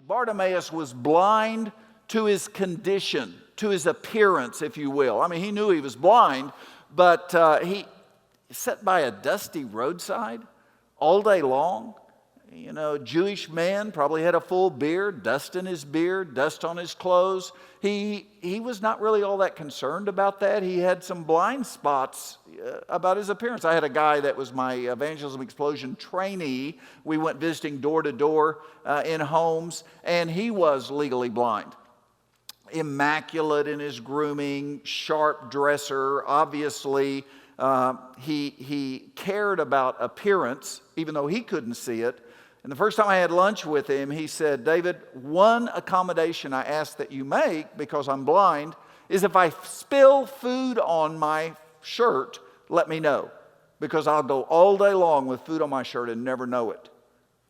Bartimaeus was blind to his condition, to his appearance, if you will. I mean, he knew he was blind, but he sat by a dusty roadside all day long. You know, Jewish man, probably had a full beard, dust in his beard, dust on his clothes. He was not really all that concerned about that. He had some blind spots about his appearance. I had a guy that was my Evangelism Explosion trainee. We went visiting door to door in homes, and he was legally blind. Immaculate in his grooming, sharp dresser, obviously. He cared about appearance, even though he couldn't see it. And the first time I had lunch with him, he said, "David, one accommodation I ask that you make, because I'm blind, is if I spill food on my shirt, let me know. Because I'll go all day long with food on my shirt and never know it."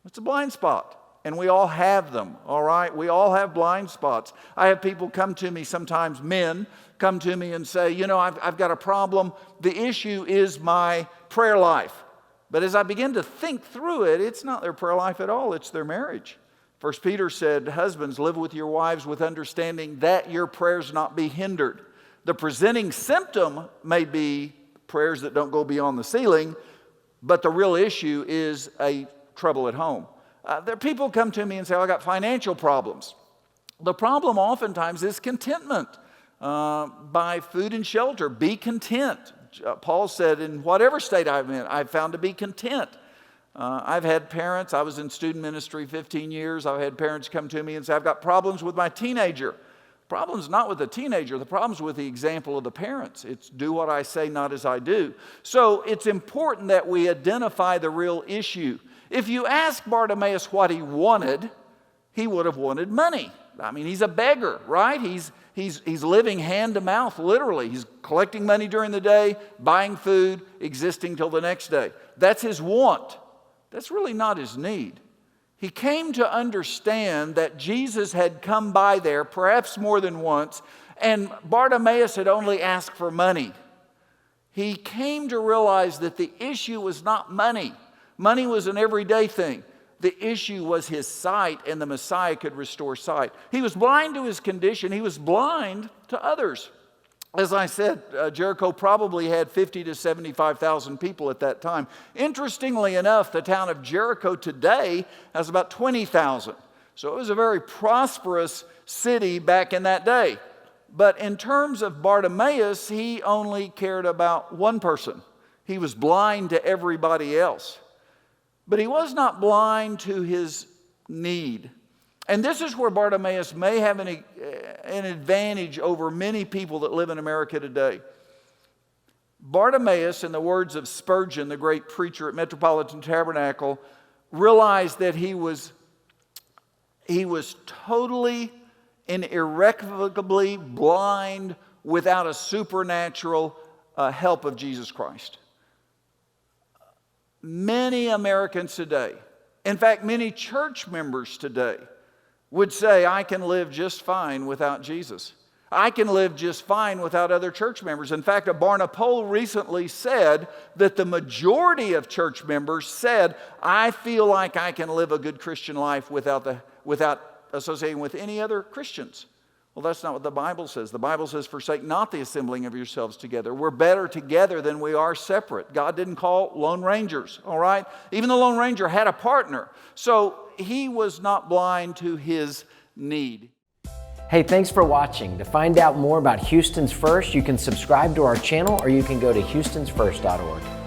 It's a blind spot. And we all have them, all right? We all have blind spots. I have people come to me sometimes, men come to me and say, "You know, I've got a problem. The issue is my prayer life." But as I begin to think through it, it's not their prayer life at all, it's their marriage. 1 Peter said, "Husbands, live with your wives with understanding that your prayers not be hindered." The presenting symptom may be prayers that don't go beyond the ceiling, but the real issue is a trouble at home. There people come to me and say, "I got financial problems." The problem oftentimes is contentment. Buy food and shelter. Be content. Paul said, "In whatever state I'm in, I've found to be content." I've had parents, I was in student ministry 15 years, I've had parents come to me and say, "I've got problems with my teenager." The problem's not with the teenager, the problem's with the example of the parents. It's do what I say, not as I do. So it's important that we identify the real issue. If you ask Bartimaeus what he wanted, he would have wanted money. I mean, he's a beggar, right? He's living hand to mouth, literally. He's collecting money during the day, buying food, existing till the next day. That's his want. That's really not his need. He came to understand that Jesus had come by there, perhaps more than once, and Bartimaeus had only asked for money. He came to realize that the issue was not money. Money was an everyday thing. The issue was his sight, and the Messiah could restore sight. He was blind to his condition. He was blind to others. As I said, Jericho probably had 50 to 75,000 people at that time. Interestingly enough, the town of Jericho today has about 20,000. So it was a very prosperous city back in that day. But in terms of Bartimaeus, he only cared about one person. He was blind to everybody else. But he was not blind to his need. And this is where Bartimaeus may have an advantage over many people that live in America today. Bartimaeus, in the words of Spurgeon, the great preacher at Metropolitan Tabernacle, realized that he was totally and irrevocably blind without a supernatural help of Jesus Christ. Many Americans today, in fact, many church members today, would say, "I can live just fine without Jesus. I can live just fine without other church members." In fact, a Barna poll recently said that the majority of church members said, "I feel like I can live a good Christian life without associating with any other Christians." Well, that's not what the Bible says. The Bible says, "Forsake not the assembling of yourselves together." We're better together than we are separate. God didn't call Lone Rangers, all right? Even the Lone Ranger had a partner. So he was not blind to his need. Hey, thanks for watching. To find out more about Houston's First, you can subscribe to our channel or you can go to houstonsfirst.org.